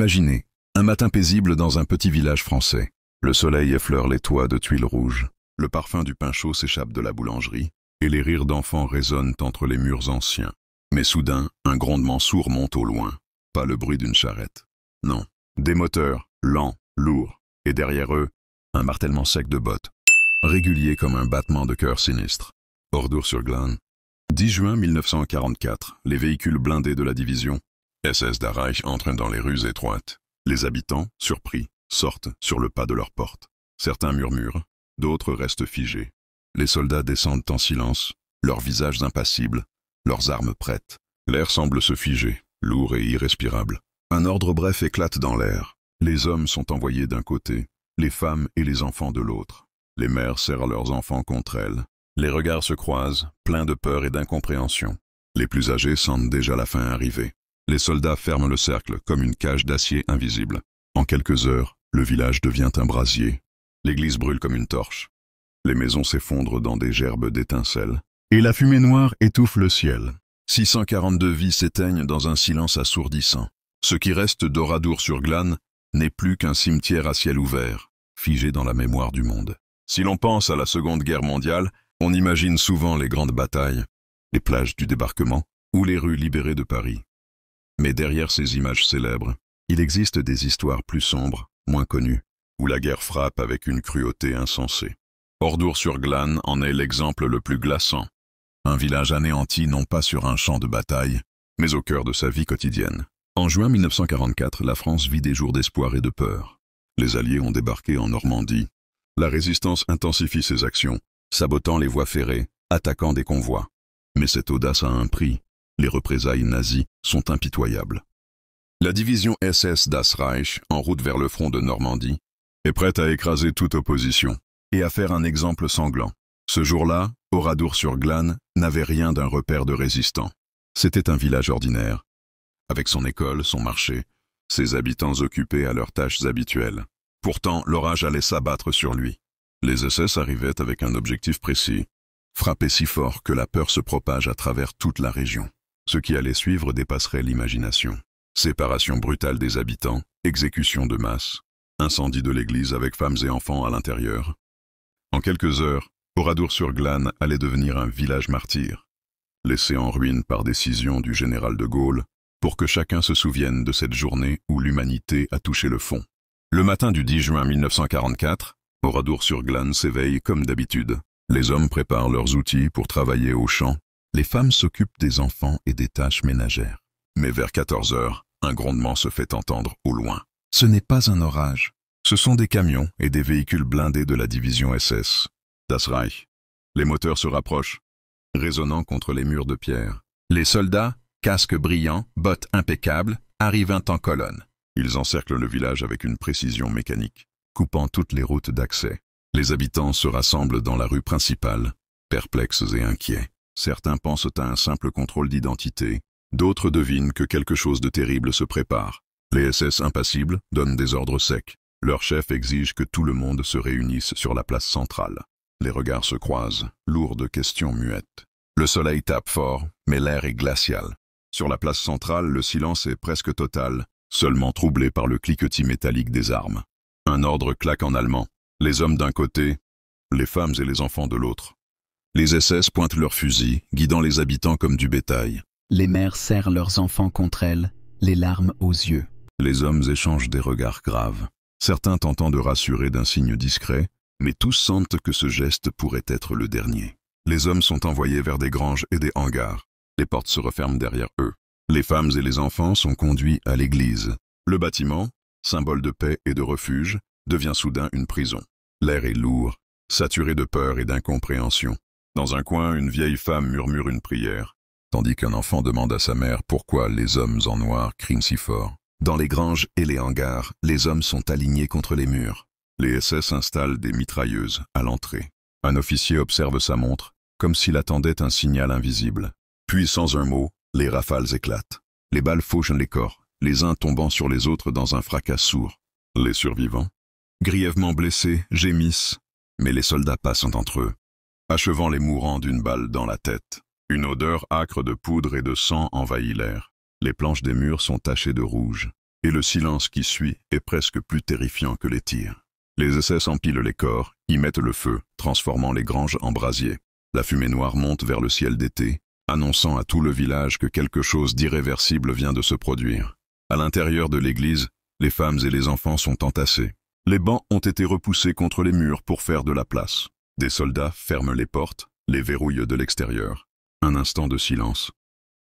Imaginez, un matin paisible dans un petit village français. Le soleil effleure les toits de tuiles rouges, le parfum du pain chaud s'échappe de la boulangerie, et les rires d'enfants résonnent entre les murs anciens. Mais soudain, un grondement sourd monte au loin. Pas le bruit d'une charrette. Non, des moteurs, lents, lourds, et derrière eux, un martèlement sec de bottes, régulier comme un battement de cœur sinistre. Ordur-sur-Glane. 10 juin 1944, les véhicules blindés de la division SS da Reich entrent dans les rues étroites. Les habitants, surpris, sortent sur le pas de leur porte. Certains murmurent, d'autres restent figés. Les soldats descendent en silence, leurs visages impassibles, leurs armes prêtes. L'air semble se figer, lourd et irrespirable. Un ordre bref éclate dans l'air. Les hommes sont envoyés d'un côté, les femmes et les enfants de l'autre. Les mères serrent leurs enfants contre elles. Les regards se croisent, pleins de peur et d'incompréhension. Les plus âgés sentent déjà la fin arriver. Les soldats ferment le cercle comme une cage d'acier invisible. En quelques heures, le village devient un brasier. L'église brûle comme une torche. Les maisons s'effondrent dans des gerbes d'étincelles. Et la fumée noire étouffe le ciel. 642 vies s'éteignent dans un silence assourdissant. Ce qui reste d'Oradour-sur-Glane n'est plus qu'un cimetière à ciel ouvert, figé dans la mémoire du monde. Si l'on pense à la Seconde Guerre mondiale, on imagine souvent les grandes batailles, les plages du débarquement ou les rues libérées de Paris. Mais derrière ces images célèbres, il existe des histoires plus sombres, moins connues, où la guerre frappe avec une cruauté insensée. Ordur-sur-Glane en est l'exemple le plus glaçant. Un village anéanti non pas sur un champ de bataille, mais au cœur de sa vie quotidienne. En juin 1944, la France vit des jours d'espoir et de peur. Les Alliés ont débarqué en Normandie. La résistance intensifie ses actions, sabotant les voies ferrées, attaquant des convois. Mais cette audace a un prix. Les représailles nazies sont impitoyables. La division SS das Reich, en route vers le front de Normandie, est prête à écraser toute opposition et à faire un exemple sanglant. Ce jour-là, Oradour-sur-Glane n'avait rien d'un repère de résistants. C'était un village ordinaire, avec son école, son marché, ses habitants occupés à leurs tâches habituelles. Pourtant, l'orage allait s'abattre sur lui. Les SS arrivaient avec un objectif précis, frapper si fort que la peur se propage à travers toute la région. Ce qui allait suivre dépasserait l'imagination. Séparation brutale des habitants, exécution de masse, incendie de l'église avec femmes et enfants à l'intérieur. En quelques heures, Oradour-sur-Glane allait devenir un village martyr, laissé en ruine par décision du général de Gaulle, pour que chacun se souvienne de cette journée où l'humanité a touché le fond. Le matin du 10 juin 1944, Oradour-sur-Glane s'éveille comme d'habitude. Les hommes préparent leurs outils pour travailler au champ. Les femmes s'occupent des enfants et des tâches ménagères. Mais vers 14 heures, un grondement se fait entendre au loin. Ce n'est pas un orage. Ce sont des camions et des véhicules blindés de la division SS das Reich. Les moteurs se rapprochent, résonnant contre les murs de pierre. Les soldats, casques brillants, bottes impeccables, arrivent en colonne. Ils encerclent le village avec une précision mécanique, coupant toutes les routes d'accès. Les habitants se rassemblent dans la rue principale, perplexes et inquiets. Certains pensent à un simple contrôle d'identité, d'autres devinent que quelque chose de terrible se prépare. Les SS impassibles donnent des ordres secs. Leur chef exige que tout le monde se réunisse sur la place centrale. Les regards se croisent, lourds de questions muettes. Le soleil tape fort, mais l'air est glacial. Sur la place centrale, le silence est presque total, seulement troublé par le cliquetis métallique des armes. Un ordre claque en allemand. Les hommes d'un côté, les femmes et les enfants de l'autre. Les SS pointent leurs fusils, guidant les habitants comme du bétail. Les mères serrent leurs enfants contre elles, les larmes aux yeux. Les hommes échangent des regards graves. Certains tentant de rassurer d'un signe discret, mais tous sentent que ce geste pourrait être le dernier. Les hommes sont envoyés vers des granges et des hangars. Les portes se referment derrière eux. Les femmes et les enfants sont conduits à l'église. Le bâtiment, symbole de paix et de refuge, devient soudain une prison. L'air est lourd, saturé de peur et d'incompréhension. Dans un coin, une vieille femme murmure une prière, tandis qu'un enfant demande à sa mère pourquoi les hommes en noir crient si fort. Dans les granges et les hangars, les hommes sont alignés contre les murs. Les SS installent des mitrailleuses à l'entrée. Un officier observe sa montre, comme s'il attendait un signal invisible. Puis, sans un mot, les rafales éclatent. Les balles fauchent les corps, les uns tombant sur les autres dans un fracas sourd. Les survivants, grièvement blessés, gémissent, mais les soldats passent entre eux, achevant les mourants d'une balle dans la tête. Une odeur âcre de poudre et de sang envahit l'air. Les planches des murs sont tachées de rouge. Et le silence qui suit est presque plus terrifiant que les tirs. Les SS empilent les corps, y mettent le feu, transformant les granges en brasiers. La fumée noire monte vers le ciel d'été, annonçant à tout le village que quelque chose d'irréversible vient de se produire. À l'intérieur de l'église, les femmes et les enfants sont entassés. Les bancs ont été repoussés contre les murs pour faire de la place. Des soldats ferment les portes, les verrouillent de l'extérieur. Un instant de silence.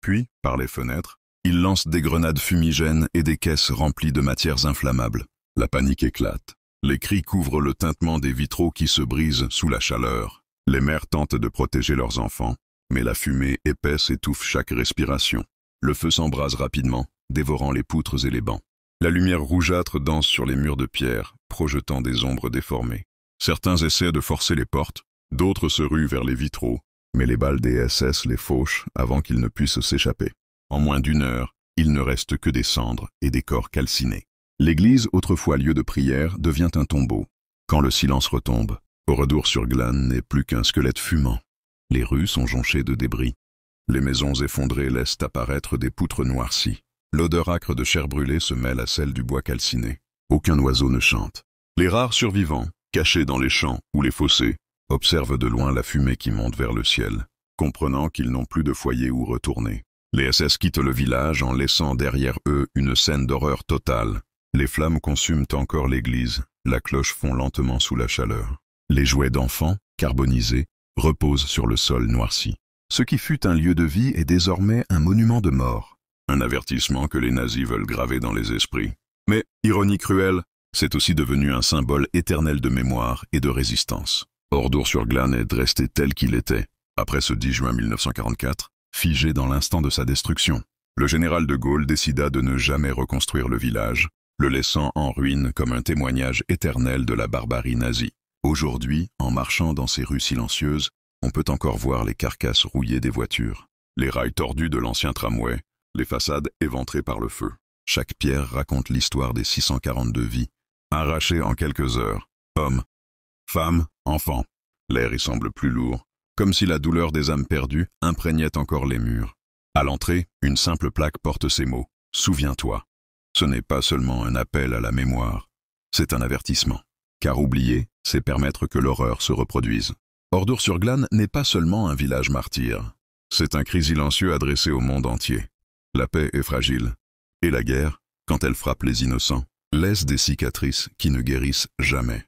Puis, par les fenêtres, ils lancent des grenades fumigènes et des caisses remplies de matières inflammables. La panique éclate. Les cris couvrent le tintement des vitraux qui se brisent sous la chaleur. Les mères tentent de protéger leurs enfants, mais la fumée épaisse étouffe chaque respiration. Le feu s'embrase rapidement, dévorant les poutres et les bancs. La lumière rougeâtre danse sur les murs de pierre, projetant des ombres déformées. Certains essaient de forcer les portes, d'autres se ruent vers les vitraux, mais les balles des SS les fauchent avant qu'ils ne puissent s'échapper. En moins d'1 heure, il ne reste que des cendres et des corps calcinés. L'église, autrefois lieu de prière, devient un tombeau. Quand le silence retombe, Oradour-sur-Glane n'est plus qu'un squelette fumant. Les rues sont jonchées de débris. Les maisons effondrées laissent apparaître des poutres noircies. L'odeur âcre de chair brûlée se mêle à celle du bois calciné. Aucun oiseau ne chante. Les rares survivants, cachés dans les champs ou les fossés, observent de loin la fumée qui monte vers le ciel, comprenant qu'ils n'ont plus de foyer où retourner. Les SS quittent le village en laissant derrière eux une scène d'horreur totale. Les flammes consument encore l'église, la cloche fond lentement sous la chaleur. Les jouets d'enfants, carbonisés, reposent sur le sol noirci. Ce qui fut un lieu de vie est désormais un monument de mort. Un avertissement que les nazis veulent graver dans les esprits. Mais, ironie cruelle, c'est aussi devenu un symbole éternel de mémoire et de résistance. Oradour-sur-Glane est resté tel qu'il était, après ce 10 juin 1944, figé dans l'instant de sa destruction. Le général de Gaulle décida de ne jamais reconstruire le village, le laissant en ruine comme un témoignage éternel de la barbarie nazie. Aujourd'hui, en marchant dans ces rues silencieuses, on peut encore voir les carcasses rouillées des voitures, les rails tordus de l'ancien tramway, les façades éventrées par le feu. Chaque pierre raconte l'histoire des 642 vies, arrachées en quelques heures. Hommes, femmes, enfants. L'air y semble plus lourd, comme si la douleur des âmes perdues imprégnait encore les murs. À l'entrée, une simple plaque porte ces mots. « Souviens-toi ». Ce n'est pas seulement un appel à la mémoire, c'est un avertissement. Car oublier, c'est permettre que l'horreur se reproduise. Oradour-sur-Glane n'est pas seulement un village martyr. C'est un cri silencieux adressé au monde entier. La paix est fragile. Et la guerre, quand elle frappe les innocents, laisse des cicatrices qui ne guérissent jamais.